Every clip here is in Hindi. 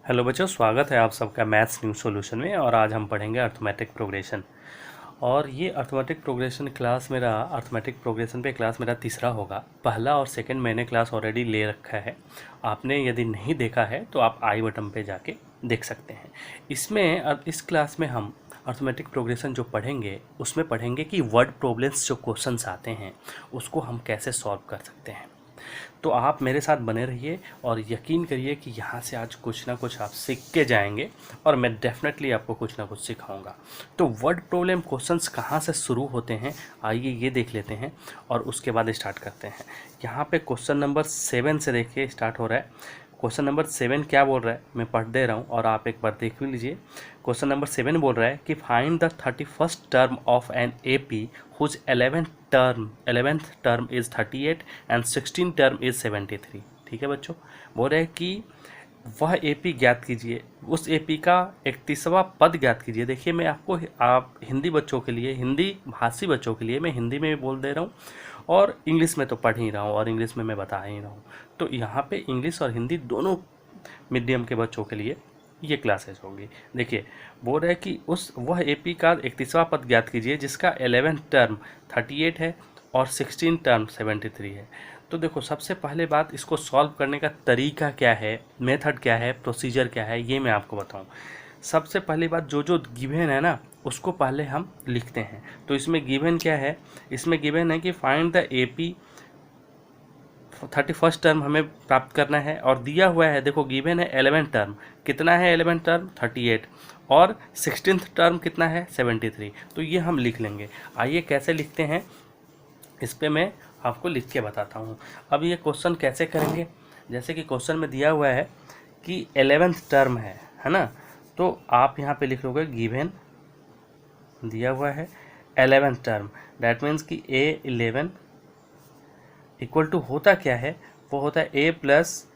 हेलो बच्चों, स्वागत है आप सबका मैथ्स न्यू सॉल्यूशन में। और आज हम पढ़ेंगे अर्थमेटिक प्रोग्रेशन। और ये अर्थमेटिक प्रोग्रेशन क्लास मेरा अर्थमेटिक प्रोग्रेशन पे क्लास मेरा तीसरा होगा। पहला और सेकंड मैंने क्लास ऑलरेडी ले रखा है। आपने यदि नहीं देखा है तो आप आई बटन पे जाके देख सकते हैं। इसमें इस क्लास में हम अर्थमेटिक प्रोग्रेशन जो पढ़ेंगे उसमें पढ़ेंगे कि वर्ड प्रॉब्लम्स जो क्वेश्चंस आते हैं उसको हम कैसे सॉल्व कर सकते हैं। तो आप मेरे साथ बने रहिए और यकीन करिए कि यहाँ से आज कुछ ना कुछ आप सीख के जाएंगे और मैं डेफिनेटली आपको कुछ ना कुछ सिखाऊंगा। तो वर्ड प्रॉब्लम क्वेश्चंस कहाँ से शुरू होते हैं, आइए ये देख लेते हैं और उसके बाद स्टार्ट करते हैं। यहाँ पे क्वेश्चन नंबर 7 से देखिए स्टार्ट हो रहा है। क्वेश्चन नंबर 7 क्या बोल रहा है, मैं पढ़ दे रहा हूँ और आप एक बार देख भी लीजिए। क्वेश्चन नंबर 7 बोल रहा है कि find the 31st term of an AP whose 11th term is 38 and 16 term is 73। ठीक है बच्चों, बोल रहे हैं कि वह एपी ज्ञात कीजिए, उस एपी का 31वां पद ज्ञात कीजिए। देखिए मैं आपको आप हिंदी बच्चों के लिए, हिंदी भाषी बच्चों के लिए मैं हिंदी में भी बोल दे रहा हूँ और इंग्लिश में तो पढ़ ही रहा हूँ और इंग्लिश में मैं बता ही रहा हूँ। तो यहाँ पे इंग्लिश और हिंदी दोनों मीडियम के बच्चों के लिए ये क्लासेस होगी। देखिए बोल रहे हैं कि वह एपी का 31वां पद ज्ञात कीजिए जिसका 11th टर्म 38 है और 16 टर्म 73 है। तो देखो सबसे पहले बात, इसको सॉल्व करने का तरीका क्या है, मेथड क्या है, प्रोसीजर क्या है, ये मैं आपको बताऊं। सबसे पहली बात, जो जो गिवन है ना उसको पहले हम लिखते हैं। तो इसमें गिवन क्या है, इसमें गिवन है कि find the AP 31st term हमें प्राप्त करना है और दिया हुआ है। देखो गिवन है 11 टर्म, कितना है 11 टर्म 38 और 16th टर्म कितना है 73। तो ये हम लिख लेंगे। आइए कैसे लिखते हैं इस पे मैं आपको लिख के बताता हूँ। अब ये क्वेश्चन कैसे करेंगे, जैसे कि क्वेश्चन में दिया हुआ है कि 11th टर्म है ना, तो आप यहाँ पे लिख लोगे गिवन दिया हुआ है 11th टर्म, दैट मीन्स कि A11 इक्वल टू होता क्या है, वो होता है A प्लस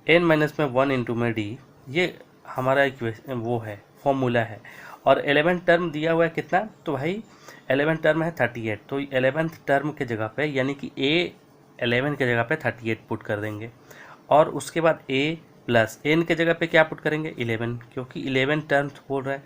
n माइनस में 1 इंटू में D। ये हमारा इक्वेशन वो है, फॉर्मूला है। और 11 टर्म दिया हुआ है कितना, तो भाई 11 टर्म है 38, तो 11th टर्म के जगह पे यानी कि A11 के जगह पे 38 पुट कर देंगे। और उसके बाद A प्लस n के जगह पे क्या पुट करेंगे 11, क्योंकि 11 टर्म बोल रहा है,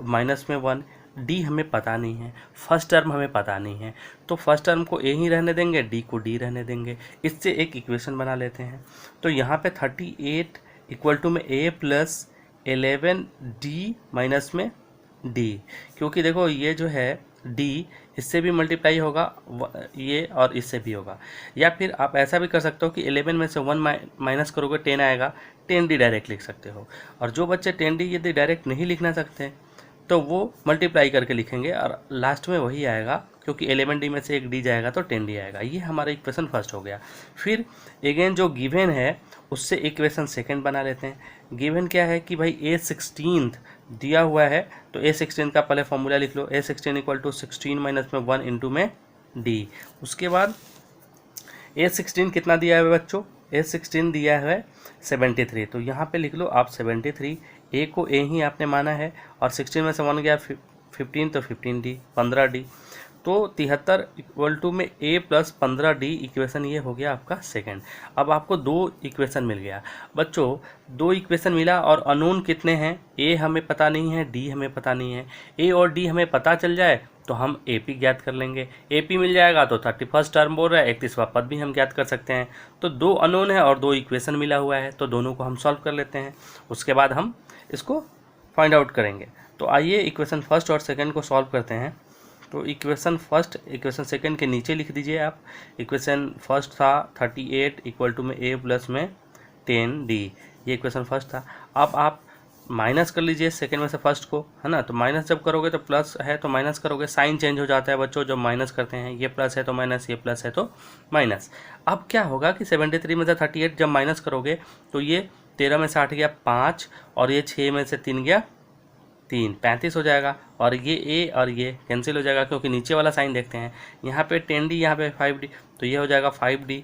माइनस में 1। डी हमें पता नहीं है, फर्स्ट टर्म हमें पता नहीं है, तो फर्स्ट टर्म को ए ही रहने देंगे, डी को डी रहने देंगे। इससे एक इक्वेशन बना लेते हैं। तो यहाँ पे 38 इक्वल टू में ए प्लस 11 डी माइनस में डी, क्योंकि देखो ये जो है डी इससे भी मल्टीप्लाई होगा ये और इससे भी होगा। या फिर आप ऐसा भी कर सकते हो कि 11 में से 1 माइनस करोगे 10 आएगा, 10d डायरेक्ट लिख सकते हो। और जो बच्चे 10d यदि डायरेक्ट नहीं लिखना सकते तो वो मल्टीप्लाई करके लिखेंगे और लास्ट में वही आएगा, क्योंकि 11d में से एक d जाएगा तो 10d आएगा। ये हमारा इक्वेशन फर्स्ट हो गया। फिर अगेन जो गिवन है उससे इक्वेशन सेकंड बना लेते हैं। गिवन क्या है कि भाई A16 दिया हुआ है, तो A16 का पहले फॉर्मूला लिख लो। A16 इक्वल टू 16 माइनस में 1 इंटू में D। उसके बाद A16 कितना दिया है बच्चों, A16 दिया है 73, तो यहाँ पे लिख लो आप 73। ए को ए ही आपने माना है और 16 में से 1 गया 15, तो 15d 15d। तो 73 इक्वल टू में ए प्लस 15d इक्वेशन ये हो गया आपका सेकंड। अब आपको दो इक्वेशन मिल गया बच्चों, दो इक्वेशन मिला और अननोन कितने हैं, ए हमें पता नहीं है, डी हमें पता नहीं है। ए और डी हमें पता चल जाए तो हम एपी ज्ञात कर लेंगे। एपी मिल जाएगा तो 31st टर्म बोल रहा है 31वां पद भी हम ज्ञात कर सकते हैं। तो दो अननोन है और दो इक्वेशन मिला हुआ है, तो दोनों को हम सॉल्व कर लेते हैं। उसके बाद हम इसको फाइंड आउट करेंगे। तो आइए इक्वेशन फर्स्ट और सेकंड को सॉल्व करते हैं। तो इक्वेशन फर्स्ट इक्वेशन सेकंड के नीचे लिख दीजिए आप। इक्वेशन फर्स्ट था 38 इक्वल टू में ए प्लस में 10d, ये इक्वेशन फर्स्ट था। अब आप माइनस कर लीजिए सेकंड में से फर्स्ट को, है ना। तो माइनस जब करोगे तो प्लस है तो माइनस करोगे, साइन चेंज हो जाता है बच्चों जब माइनस करते हैं। ये प्लस है तो माइनस, ये प्लस है तो माइनस। अब क्या होगा कि 73 में से 38 जब माइनस करोगे तो ये 13 में से 8 गया 5 और ये 6 में से 3 गया 3, 35 हो जाएगा। और ये ए और ये कैंसिल हो जाएगा, क्योंकि नीचे वाला साइन देखते हैं। यहाँ पे 10d, यहाँ पे 5d, तो ये हो जाएगा 5d।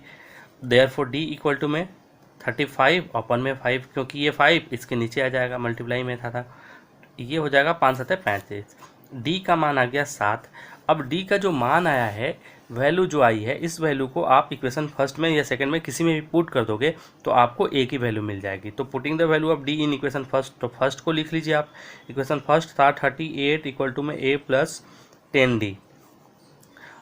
Therefore d equal to में 35 अपन में 5, क्योंकि ये 5 इसके नीचे आ जाएगा, मल्टीप्लाई में था। ये हो जाएगा 5 7 35। डी का मान आ गया 7। अब डी का जो मान आया है वैल्यू जो आई है इस वैल्यू को आप इक्वेशन फर्स्ट में या सेकंड में किसी में भी पुट कर दोगे तो आपको ए की वैल्यू मिल जाएगी। तो putting the value of D in equation first, तो फर्स्ट को लिख लीजिए आप। इक्वेशन फर्स्ट था 38 इक्वल टू में ए प्लस 10d।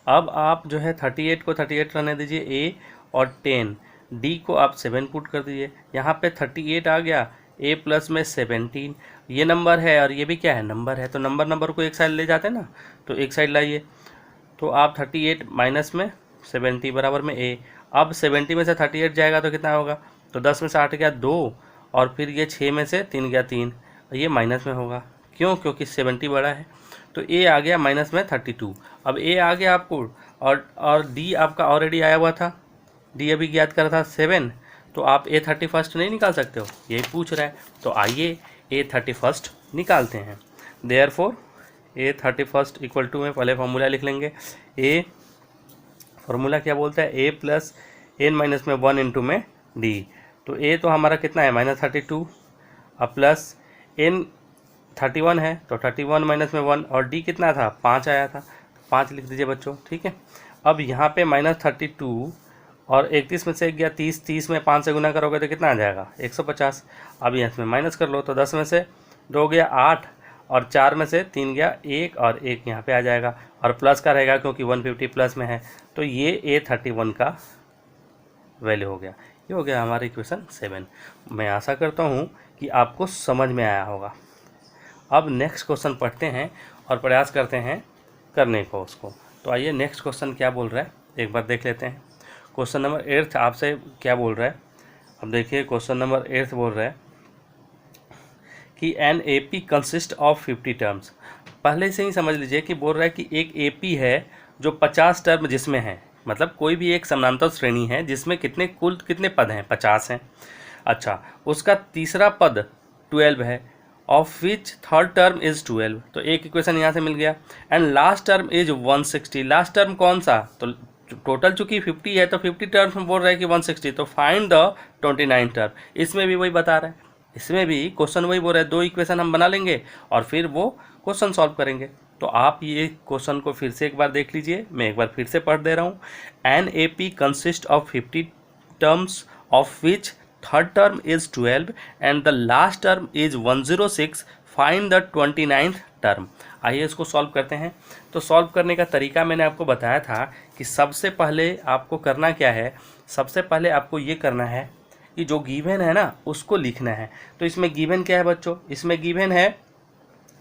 अब आप जो है 38 को 38 रहने दीजिए, ए और 10 डी को आप 7 पुट कर दीजिए। यहाँ पे 38 आ गया, ए प्लस में 17, ये नंबर है और ये भी क्या है, नंबर है। तो नंबर को एक साइड ले जाते हैं ना, तो एक साइड लाइए। तो आप 38 माइनस में 70 बराबर में ए। अब 70 में से 38 जाएगा तो कितना होगा, तो 10 में से 8 गया 2, और फिर ये 6 में से 3 गया 3, ये माइनस में होगा। क्यों, क्योंकि 70 बड़ा है। तो ए आ गया माइनस में 32। अब ए आ गया आपको, और डी आपका ऑलरेडी आया हुआ था, डी अभी ज्ञात करा था 7। तो आप ए 31 नहीं निकाल सकते हो, यही पूछ रहा है। तो आइए ए 31 निकालते हैं। देयरफॉर ए 31 इक्वल टू में पहले फार्मूला लिख लेंगे। ए फार्मूला क्या बोलता है, ए प्लस एन माइनस में 1 इंटू में डी। तो ए तो हमारा कितना है -32, अब प्लस एन 31 है तो 31 माइनस में 1, और डी कितना था 5 आया था, 5 लिख दीजिए बच्चों, ठीक है। अब यहाँ पे -32 और 31 में से एक गया 30, 30 में 5 से गुना करोगे तो कितना आ जाएगा 150। अब यहाँ इसमें माइनस कर लो, तो 10 में से 2 गया 8, और 4 में से 3 गया 1, और 1 यहाँ पे आ जाएगा, और प्लस का रहेगा क्योंकि 150 प्लस में है। तो ये A31 का वैल्यू हो गया। ये हो गया हमारा इक्वेशन 7। मैं आशा करता हूँ कि आपको समझ में आया होगा। अब नेक्स्ट क्वेश्चन पढ़ते हैं और प्रयास करते हैं करने को उसको। तो आइए नेक्स्ट क्वेश्चन क्या बोल रहा है एक बार देख लेते हैं। क्वेश्चन नंबर 8 आपसे क्या बोल रहा है, अब देखिए क्वेश्चन नंबर 8 बोल रहा है कि an AP consist of 50 terms. पहले से ही समझ लीजिए कि बोल रहा है कि एक AP है जो 50 टर्म जिसमें है, मतलब कोई भी एक समानांतर श्रेणी है जिसमें कुल कितने पद हैं, 50 हैं। अच्छा, उसका तीसरा पद 12 है, of which third term is 12। तो एक इक्वेशन यहाँ से मिल गया। And last term is 160। Last term कौन सा, तो टोटल चूंकि 50 है तो 50 टर्म्स में बोल रहा है कि 160, तो फाइंड द 29 टर्म। इसमें भी वही बता रहा है, इसमें भी क्वेश्चन वही बोल रहा है। 2 इक्वेशन हम बना लेंगे और फिर वो क्वेश्चन सॉल्व करेंगे। तो आप ये क्वेश्चन को फिर से एक बार देख लीजिए, मैं एक बार फिर से पढ़ दे रहा हूँ। An AP consist of 50 terms of which third term is 12 and the last term is 106, find the 29th term. आइए इसको सॉल्व करते हैं। तो सॉल्व करने का तरीका मैंने आपको बताया था कि सबसे पहले आपको करना क्या है, सबसे पहले आपको ये करना है कि जो गिवन है ना उसको लिखना है। तो इसमें गिवन क्या है बच्चों, इसमें गिवन है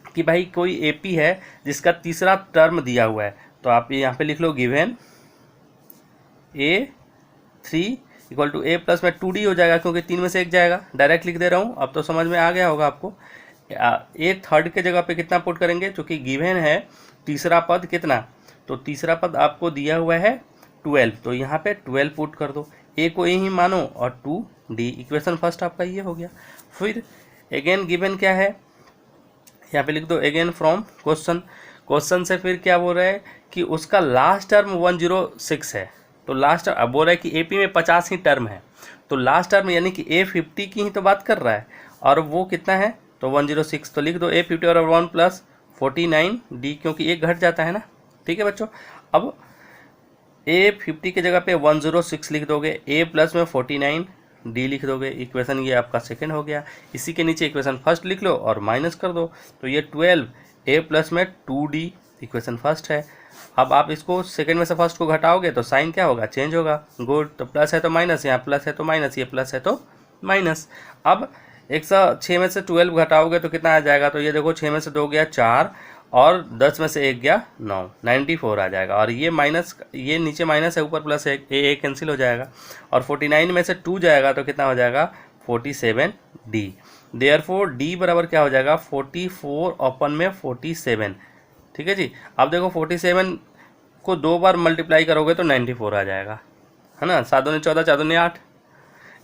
कि भाई कोई AP है जिसका तीसरा टर्म दिया हुआ है। तो आप यहाँ पे लिख लो given A3 equal to A plus में 2D हो जाएगा, क्योंकि 3 में से 1 जाएगा। डायरेक्ट लिख दे रहा हूँ, अब तो समझ में आ गया होगा आपको। A थर्ड के जगह पे कितना पुट करेंगे, क्योंकि गिवन है तीसरा पद कितना, तो तीसरा पद आपको दिया हुआ है 12, तो यहाँ पे 12 पुट कर दो। A को A ही मानो और 2D। इक्वेशन फर्स्ट आपका ये हो गया। फिर अगेन गिवन क्या है, यहाँ पे लिख दो अगेन फ्रॉम क्वेश्चन। क्वेश्चन से फिर क्या बोल रहा है कि उसका लास्ट टर्म 106 है। तो लास्ट अब बोल रहा है कि AP में 50 ही टर्म है, तो लास्ट टर्म यानी कि A50 की ही तो बात कर रहा है, और वो कितना है तो 106। तो लिख दो A50 और 1 प्लस 49D, क्योंकि एक घट जाता है ना, ठीक है बच्चों। अब A50 की जगह पे 106 लिख दोगे, A प्लस में 49D लिख दोगे। इक्वेशन ये आपका सेकंड हो गया। इसी के नीचे इक्वेशन फर्स्ट लिख लो और माइनस कर दो, तो ये 12 A प्लस में 2D इक्वेशन फर्स्ट है। अब आप इसको सेकंड में से फर्स्ट को घटाओगे तो साइन क्या होगा, चेंज होगा। गुड, तो प्लस है तो माइनस, यहाँ प्लस है तो माइनस, ये प्लस है तो माइनस। अब 106 में से 12 घटाओगे तो कितना आ जाएगा, तो ये देखो 6 में से 2 गया 4, और 10 में से 1 गया 9, 94 आ जाएगा। और ये माइनस, ये नीचे माइनस है, ऊपर प्लस है, ए कैंसिल हो जाएगा। और 49 में से 2 जाएगा तो कितना हो जाएगा 47D। देयरफॉर D बराबर क्या हो जाएगा 44 अपन में 47, ठीक है जी। अब देखो 47 को 2 बार मल्टीप्लाई करोगे तो 94 आ जाएगा, है ना। 7 दूनी 14, 4 दूनी 8,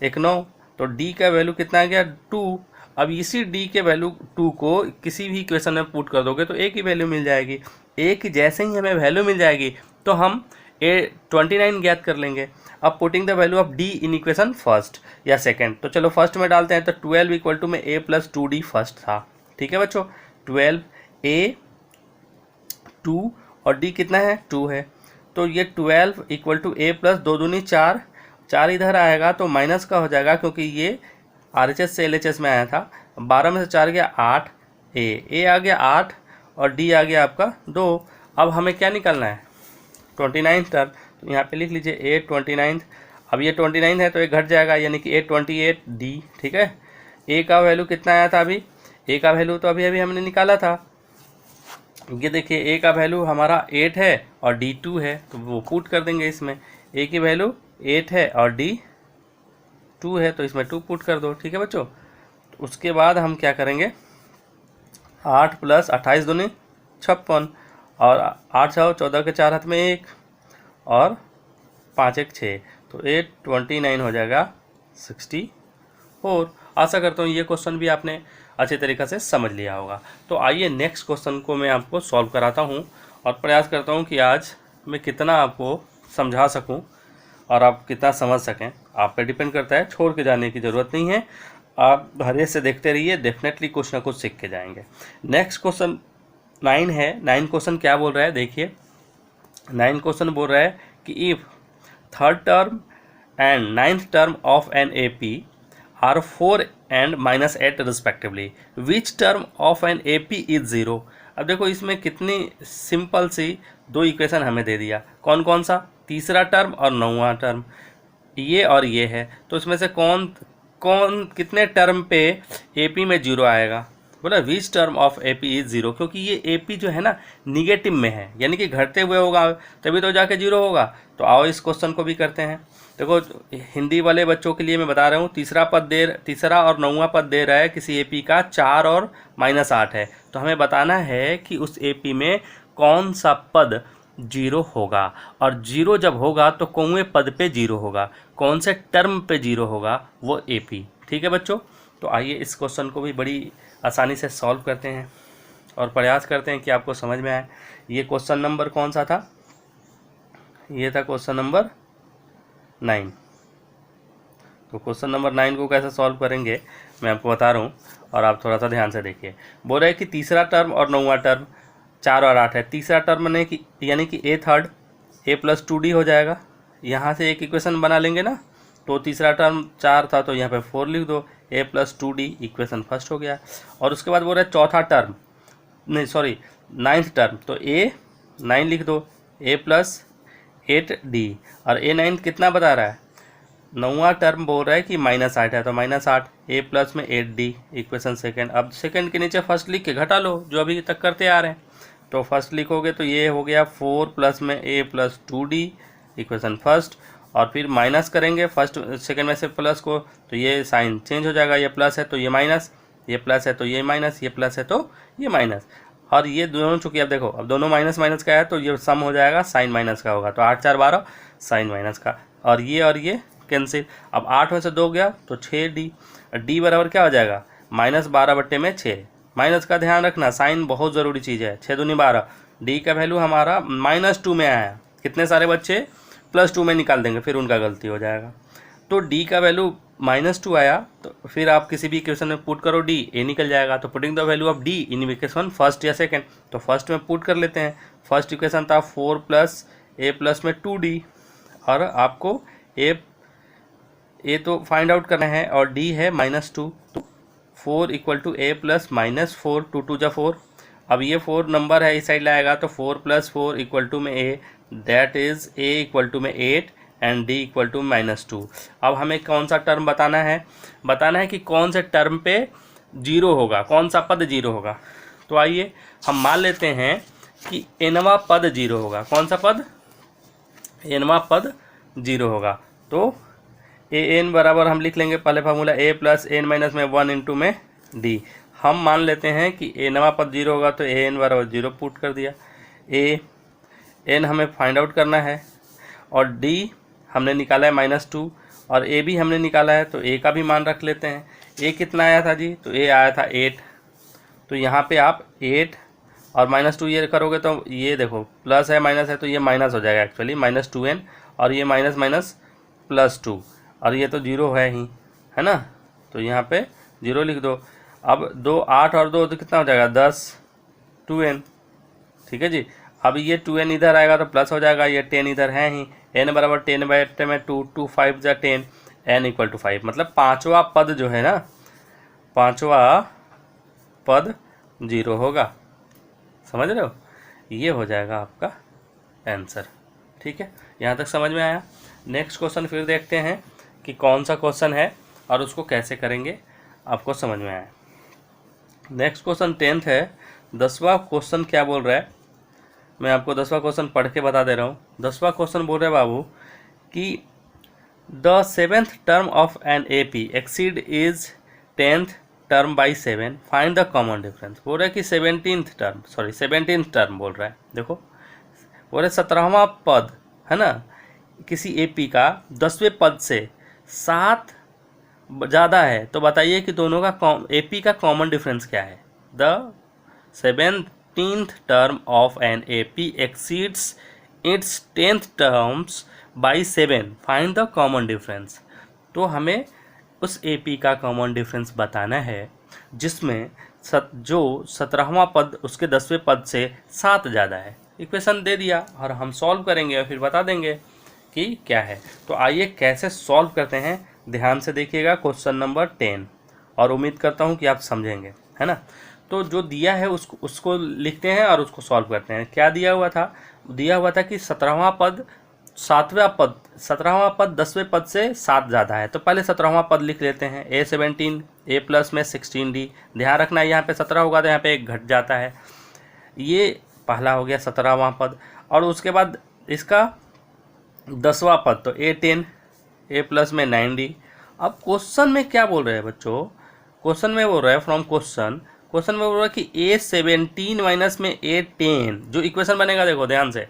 1 9, तो D का वैल्यू कितना आ गया 2। अब इसी D के वैल्यू 2 को किसी भी इक्वेशन में पुट कर दोगे तो A की वैल्यू मिल जाएगी। A की जैसे ही हमें वैल्यू मिल जाएगी तो हम A29 ज्ञात कर लेंगे। अब putting the value of D in equation first या सेकंड, तो चलो फर्स्ट में डालते हैं। तो 12 इक्वल टू में A प्लस 2D फर्स्ट था, ठीक है बच्चों। 12 A 2 और D कितना है 2 है, तो ये 12 इक्वल टू ए प्लस 2 दूनी 4, 4 इधर आएगा तो माइनस का हो जाएगा क्योंकि ये RHS से LHS में आया था। 12 में से 4 गया 8, ए आ गया 8 और डी आ गया आपका 2। अब हमें क्या निकालना है 29 टर्म, तो यहाँ पे लिख लीजिए ए 29। अब ये 29 है तो ये घट जाएगा यानी कि ए 28 डी। ठीक है, ए का वैल्यू कितना आया था अभी, ए का वैल्यू तो अभी अभी हमने निकाला था। ये देखिए ए का वैल्यू हमारा 8 है और डी 2 है, तो वो पुट कर देंगे इसमें। ए की वैल्यू 8 है और डी 2 है तो इसमें 2 पुट कर दो। ठीक है बच्चों, तो उसके बाद हम क्या करेंगे 8 प्लस 28 दूनी 56 और 8 6 14 के 4 हाथ में 1 और 5 1 6, तो 829 हो जाएगा 64। आशा करता हूँ ये क्वेश्चन भी आपने अच्छे तरीक़े से समझ लिया होगा। तो आइए नेक्स्ट क्वेश्चन को मैं आपको सॉल्व कराता हूँ और प्रयास करता हूँ कि आज मैं कितना आपको समझा सकूँ और आप कितना समझ सकें। आप पे डिपेंड करता है, छोड़ के जाने की ज़रूरत नहीं है, आप धैर्य से देखते रहिए, डेफिनेटली कुछ ना कुछ सीख के जाएंगे। नेक्स्ट क्वेश्चन 9 है। 9 क्वेश्चन क्या बोल रहा है देखिए, 9 क्वेश्चन बोल रहा है कि if third term and ninth term of an AP are 4 and -8 respectively, which term of an AP is 0। अब देखो इसमें कितनी सिंपल सी 2 इक्वेशन हमें दे दिया, कौन कौन सा, तीसरा टर्म और 9वां टर्म, ये और ये है। तो इसमें से कौन कौन कितने टर्म पे AP में 0 आएगा, बोला विच टर्म ऑफ AP इज 0, क्योंकि ये AP जो है ना निगेटिव में है, यानी कि घटते हुए होगा तभी तो जाके 0 होगा। तो आओ इस क्वेश्चन को भी करते हैं। देखो हिंदी वाले बच्चों के लिए मैं बता रहा हूँ, तीसरा और 9वां पद दे रहा है किसी AP का 4 और -8 है, तो हमें बताना है कि उस AP में कौन सा पद 0 होगा, और 0 जब होगा तो कौन पद पे 0 होगा, कौन से टर्म पे 0 होगा, वो AP। ठीक है बच्चों, तो आइए इस क्वेश्चन को भी बड़ी आसानी से सॉल्व करते हैं और प्रयास करते हैं कि आपको समझ में आए। ये क्वेश्चन नंबर कौन सा था, ये था क्वेश्चन नंबर 9। तो क्वेश्चन नंबर 9 को कैसे सॉल्व करेंगे मैं आपको बता रहा हूँ और आप थोड़ा सा ध्यान से देखिए। बोल रहे हैं कि तीसरा टर्म और 9वां टर्म 4 और 8 है। तीसरा टर्म ने कि यानी कि A third A plus 2D हो जाएगा, यहाँ से एक इक्वेशन बना लेंगे ना, तो तीसरा टर्म 4 था तो यहाँ पे 4 लिख दो, A plus 2D equation first हो गया। और उसके बाद बोल रहे हैं चौथा टर्म, नहीं सॉरी 9th टर्म, तो A 9 लिख दो, A प्लस 8D, और A 9 कितना बता रहा है, 9वां टर्म बोल रहा है कि -8 है तो -8, A प्लस में 8D इक्वेशन सेकेंड। अब सेकेंड के नीचे फर्स्ट लिख के घटा लो जो अभी तक करते आ रहे हैं, तो फर्स्ट लिखोगे तो ये हो गया 4 प्लस में A plus 2D equation first, और फिर माइनस करेंगे फर्स्ट सेकेंड में से प्लस को, तो ये साइन चेंज हो जाएगा, ये प्लस है तो ये माइनस, ये प्लस है तो ये माइनस, ये प्लस है तो ये माइनस, और ये दोनों चूँकि अब देखो अब दोनों माइनस माइनस का है तो ये सम हो जाएगा साइन माइनस का होगा, तो 8 4 12 साइन माइनस का, और ये कैंसिल। अब 8 में से 2 गया तो 6D, D बराबर क्या हो जाएगा -12/6। माइनस का ध्यान रखना, साइन बहुत ज़रूरी चीज़ है, 6 दूनी 12, D का वैल्यू हमारा -2 में आया, कितने सारे बच्चे +2 में निकाल देंगे फिर उनका गलती हो जाएगा। तो D का वैल्यू -2 आया, तो फिर आप किसी भी इक्वेशन में पुट करो D, A निकल जाएगा, तो putting the value of D in equation first या सेकेंड, तो फर्स्ट में पुट कर लेते हैं। फर्स्ट इक्वेशन था 4 प्लस A प्लस में 2D, और आपको A तो फाइंड आउट करना है और D है -2, तो 4 इक्वल टू A प्लस -4, 2 2 जा 4। अब ये 4 नंबर है इस साइड लाएगा तो 4 + 4 इक्वल टू में A, that is A equal to में 8 एंड D इक्वल टू -2। अब हमें कौन सा टर्म बताना है कि कौन से टर्म पे 0 होगा, कौन सा पद 0 होगा। तो आइए हम मान लेते हैं कि nवां पद 0 होगा। कौन सा पद, nवां पद 0 होगा। तो an बराबर हम लिख लेंगे पहले formula A plus n minus में 1 इंटू में D। हम मान लेते हैं कि nवां पद 0 होगा तो an बराबर 0 पुट कर दिया। n हमें फाइंड आउट करना है और D हमने निकाला है -2 और A भी हमने निकाला है, तो A का भी मान रख लेते हैं। A कितना आया था जी, तो A आया था 8, तो यहाँ पे आप 8 और -2 ये करोगे तो ये देखो प्लस है माइनस है तो ये माइनस हो जाएगा एक्चुअली -2n, और ये माइनस माइनस +2, और ये तो 0 है ही, है ना, तो यहाँ पे 0 लिख दो। अब 2 8 और 2 तो कितना हो जाएगा 10, 2n, ठीक है जी। अब ये 2n इधर आएगा तो प्लस हो जाएगा, ये 10 इधर है ही, n बराबर 10 बाई 10 में 2, 2 5 जा 10, n इक्वल टू 5, मतलब पाँचवा पद जो है ना, पाँचवा पद 0 होगा। समझ रहे हो, ये हो जाएगा आपका आंसर। ठीक है, यहाँ तक समझ में आया। नेक्स्ट क्वेश्चन फिर देखते हैं कि कौन सा क्वेश्चन है और उसको कैसे करेंगे, आपको समझ में आया। नेक्स्ट क्वेश्चन 10th है। 10वां क्वेश्चन क्या बोल रहा है, मैं आपको 10वां क्वेश्चन पढ़ के बता दे रहा हूँ। 10वां क्वेश्चन बोल रहे हैं बाबू कि the 7th term of an AP exceed is 10th term by 7, find the common difference. बोल रहा है कि 17th टर्म बोल रहा है। देखो बोल रहे 17वां पद है ना किसी AP का 10वें पद से 7 ज़्यादा है, तो बताइए कि दोनों का AP का कॉमन डिफरेंस क्या है। The 17th term of an AP exceeds its 10th terms by 7, find the common difference. तो हमें उस AP का कॉमन डिफरेंस बताना है जिसमें जो 17वां पद उसके 10वें पद से 7 ज़्यादा है। इक्वेशन दे दिया और हम सॉल्व करेंगे और फिर बता देंगे कि क्या है। तो आइए कैसे सॉल्व करते हैं, ध्यान से देखिएगा क्वेश्चन नंबर 10, और उम्मीद करता हूँ कि आप समझेंगे, है ना। तो जो दिया है उसको लिखते हैं और उसको सॉल्व करते हैं। क्या दिया हुआ था, दिया हुआ था कि 17वां पद 10वें पद से 7 ज़्यादा है। तो पहले 17वां पद लिख लेते हैं, A17, A प्लस में 16D। ध्यान रखना यहाँ पे 17 होगा तो यहाँ पे 1 घट जाता है। ये पहला हो गया 17वां पद, और उसके बाद इसका 10वां पद तो A10, A प्लस में 9D। अब क्वेश्चन में क्या बोल रहे हैं बच्चों, क्वेश्चन में बोल रहा है फ्रॉम क्वेश्चन में बोल रहा है कि A17 माइनस में A10, जो इक्वेशन बनेगा देखो ध्यान से,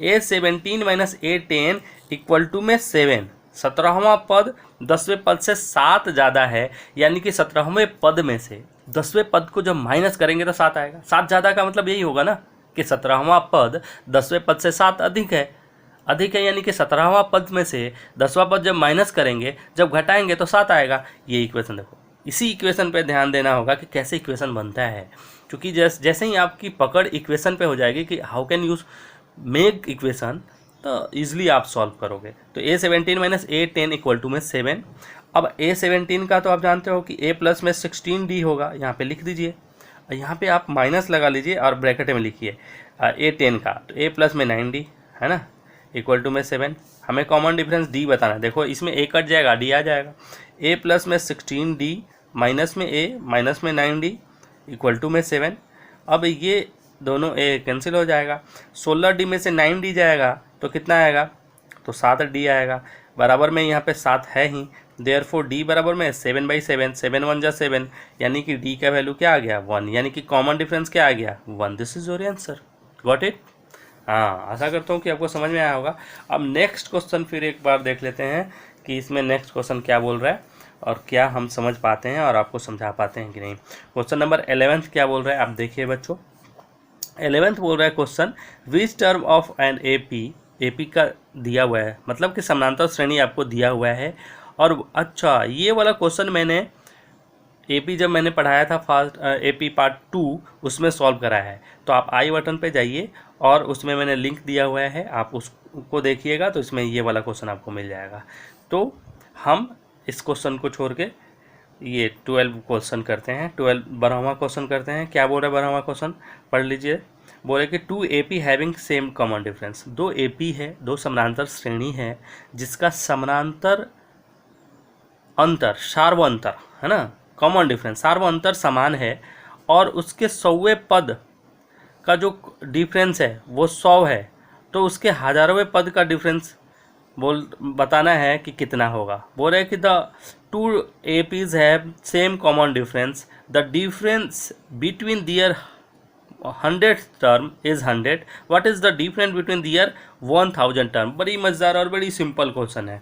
A17 minus A10 equal to में 7। 17वां पद 10वें पद से 7 ज़्यादा है, यानी कि 17वें पद में से 10वें पद को जब माइनस करेंगे तो 7 आएगा। 7 ज़्यादा का मतलब यही होगा ना कि 17वां पद 10वें पद से 7 अधिक है, यानी कि 17वां पद में से 10वां पद जब माइनस करेंगे, जब घटाएंगे तो 7 आएगा। ये इक्वेशन देखो, इसी इक्वेशन पे ध्यान देना होगा कि कैसे इक्वेशन बनता है, क्योंकि जैसे ही आपकी पकड़ इक्वेशन पे हो जाएगी कि how can use make equation, तो ईजिली आप सॉल्व करोगे। तो A17 minus A10 equal to में 7। अब A17 का तो आप जानते हो कि A प्लस में 16D होगा, यहाँ पे लिख दीजिए, यहाँ पे आप माइनस लगा लीजिए और ब्रैकेट में लिखिए A10 का, तो A प्लस में 9D है ना, इक्वल टू में 7। हमें कॉमन डिफरेंस D बताना है। देखो इसमें A कट जाएगा, D आ जाएगा। A प्लस में 16D माइनस में A माइनस में 9D इक्वल टू में 7। अब ये दोनों A कैंसिल हो जाएगा, 16D में से 9D जाएगा तो कितना आएगा, तो 7D आएगा। बराबर में यहाँ पे 7 है ही, देयरफॉर D बराबर में 7/7, 7 1 जा 7, यानी कि D का वैल्यू क्या आ गया 1, यानी कि कॉमन डिफरेंस क्या आ गया 1। This is your answer, got it. हाँ, आशा करता हूँ कि आपको समझ में आया होगा। अब नेक्स्ट क्वेश्चन फिर एक बार देख लेते हैं कि इसमें नेक्स्ट क्वेश्चन क्या बोल रहा है और क्या हम समझ पाते हैं और आपको समझा पाते हैं कि नहीं। क्वेश्चन नंबर 11 क्या बोल रहा है, आप देखिए बच्चों। 11 बोल रहा है question, which term of an AP का दिया हुआ है, मतलब कि समानांतर श्रेणी आपको दिया हुआ है। और अच्छा, ये वाला क्वेश्चन मैंने AP जब मैंने पढ़ाया था फर्स्ट AP पार्ट 2, उसमें सॉल्व कराया है। तो आप आई बटन पे जाइए और उसमें मैंने लिंक दिया हुआ है, आप उसको देखिएगा तो इसमें ये वाला क्वेश्चन आपको मिल जाएगा। तो हम इस क्वेश्चन को छोड़ के ये 12 क्वेश्चन करते हैं, 12वां क्वेश्चन करते हैं। क्या बोल रहा है 12वां क्वेश्चन, पढ़ लीजिए। बोले कि 2 AP having same common difference. 2 AP है, 2 समानांतर श्रेणी है जिसका समानांतर अंतर, सार्व अंतर है ना, कॉमन डिफरेंस, सार्व अंतर समान है, और उसके 100वें पद का जो डिफरेंस है वो 100 है, तो उसके 1000वें पद का डिफरेंस बताना है कि कितना होगा। बोल रहे हैं कि the 2 APs have same common difference, the difference between their 100th term is 100, what is the difference between their 1000 term. बड़ी मजेदार और बड़ी सिंपल क्वेश्चन है।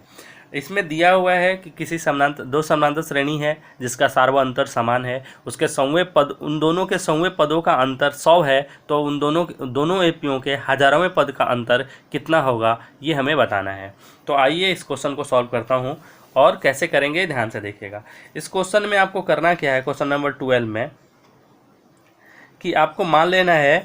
इसमें दिया हुआ है कि किसी दो समानांतर श्रेणी है जिसका सार्व अंतर समान है, उसके 100वें पद, उन दोनों के 100वें पदों का अंतर 100 है, तो उन दोनों APओं के 1000वें पद का अंतर कितना होगा, ये हमें बताना है। तो आइए इस क्वेश्चन को सॉल्व करता हूँ, और कैसे करेंगे ध्यान से देखिएगा। इस क्वेश्चन में आपको करना क्या है, क्वेश्चन नंबर 12 में, कि आपको मान लेना है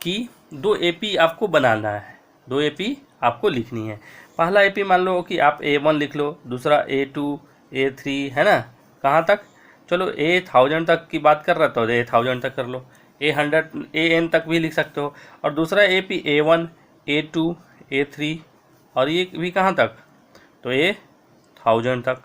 कि दो एपी आपको बनाना है, दो एपी आपको लिखनी है। पहला एपी मान लो कि आप A1 लिख लो, दूसरा A2 A3 है ना, कहाँ तक, चलो A1000 तक की बात कर रहा तो A1000 तक कर लो, A100 AN तक भी लिख सकते हो, और दूसरा एपी A1 A2 A3 और ये भी कहाँ तक, तो A1000 तक।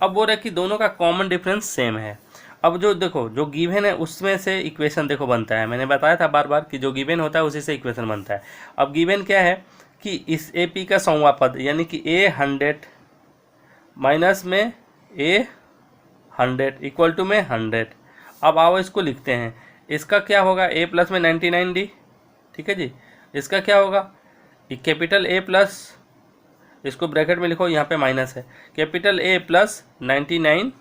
अब बोल रहे कि दोनों का कॉमन डिफरेंस सेम है। अब जो देखो जो गिवन है उसमें से इक्वेशन देखो बनता है, मैंने बताया था बार बार कि जो गिवन होता है उसी से इक्वेशन बनता है। अब गिवन क्या है कि इस AP का 100वां पद यानी कि A100 माइनस में A100 इक्वल टू में 100। अब आओ इसको लिखते हैं, इसका क्या होगा A प्लस में 99D, ठीक है जी। इसका क्या होगा, कैपिटल A प्लस, इसको ब्रैकेट में लिखो, यहाँ पे माइनस है, कैपिटल A प्लस 99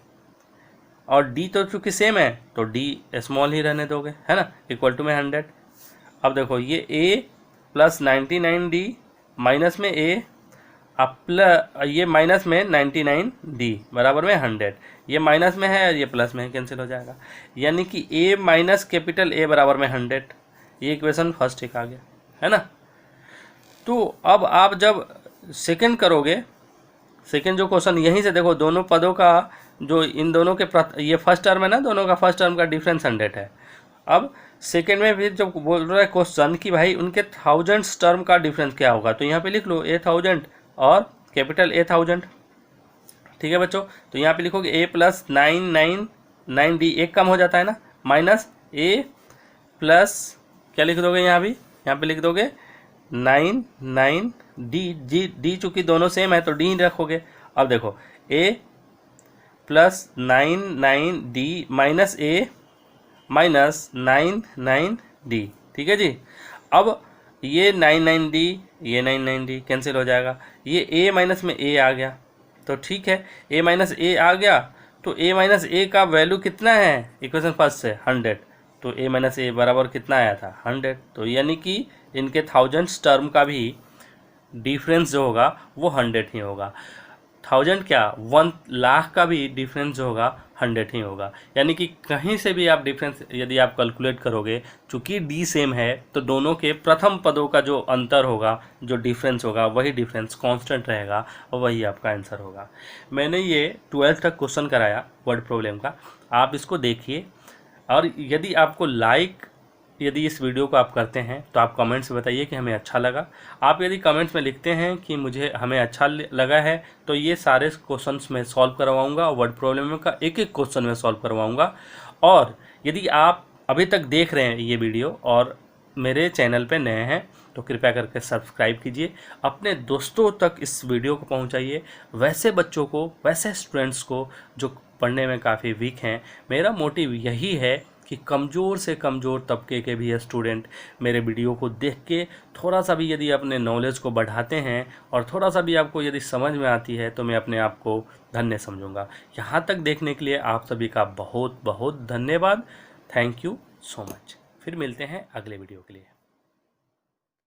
और D तो चूँकि सेम है तो D स्मॉल ही रहने दोगे, है ना, इक्वल टू में 100। अब देखो ये A प्लस 99D माइनस में A, अब प्लस ये माइनस में 99D बराबर में 100, ये माइनस में है ये प्लस में है, कैंसिल हो जाएगा, यानी कि A माइनस कैपिटल A बराबर में 100। ये इक्वेशन फर्स्ट एक आ गया, है ना। तो अब आप जब सेकंड करोगे, सेकंड जो क्वेश्चन यहीं से देखो, दोनों पदों का जो इन दोनों के ये फर्स्ट टर्म है ना, दोनों का फर्स्ट टर्म का डिफरेंस 100 है। अब सेकंड में फिर जब बोल रहा है क्वेश्चन कि भाई उनके थाउजेंड्स टर्म का डिफरेंस क्या होगा, तो यहाँ पे लिख लो A1000 और कैपिटल A1000, ठीक है बच्चों। तो यहाँ पे लिखोगे A प्लस 999D, एक कम हो जाता है ना, माइनस A प्लस क्या लिख दोगे, यहाँ पे लिख दोगे 99D चूँकि दोनों सेम है तो D ही रखोगे। अब देखो A plus 99D minus A minus 99D, ठीक है जी। अब ये 99D ये 99D कैंसिल हो जाएगा, ये A माइनस में A आ गया, तो ठीक है A माइनस A आ गया, तो A माइनस A का वैल्यू कितना है इक्वेशन फर्स्ट से 100, तो A माइनस A बराबर कितना आया था 100। तो यानी कि इनके थाउजेंड्स टर्म का भी डिफरेंस जो होगा वो 100 ही होगा। 1000 क्या 1 लाख का भी डिफरेंस जो होगा 100 ही होगा। यानी कि कहीं से भी आप डिफरेंस यदि आप कैलकुलेट करोगे, चूँकि D सेम है तो दोनों के प्रथम पदों का जो अंतर होगा, जो डिफरेंस होगा, वही डिफरेंस कांस्टेंट रहेगा और वही आपका आंसर होगा। मैंने ये 12th तक क्वेश्चन कराया वर्ड प्रॉब्लम का, आप इसको देखिए। और यदि आपको यदि इस वीडियो को आप करते हैं तो आप कमेंट्स में बताइए कि हमें अच्छा लगा। आप यदि कमेंट्स में लिखते हैं कि हमें अच्छा लगा है तो ये सारे क्वेश्चंस में सॉल्व करवाऊंगा, वर्ड प्रॉब्लम का एक एक क्वेश्चन में सॉल्व करवाऊंगा। और यदि आप अभी तक देख रहे हैं ये वीडियो और मेरे चैनल पे नए हैं तो कृपया करके सब्सक्राइब कीजिए, अपने दोस्तों तक इस वीडियो को पहुंचाइए, वैसे बच्चों को, वैसे स्टूडेंट्स को जो पढ़ने में काफ़ी वीक हैं। मेरा मोटिव यही है कि कमज़ोर से कमज़ोर तबके के भी स्टूडेंट मेरे वीडियो को देख के थोड़ा सा भी यदि अपने नॉलेज को बढ़ाते हैं और थोड़ा सा भी आपको यदि समझ में आती है तो मैं अपने आप को धन्य समझूंगा। यहाँ तक देखने के लिए आप सभी का बहुत बहुत धन्यवाद। Thank you so much. फिर मिलते हैं अगले वीडियो के लिए।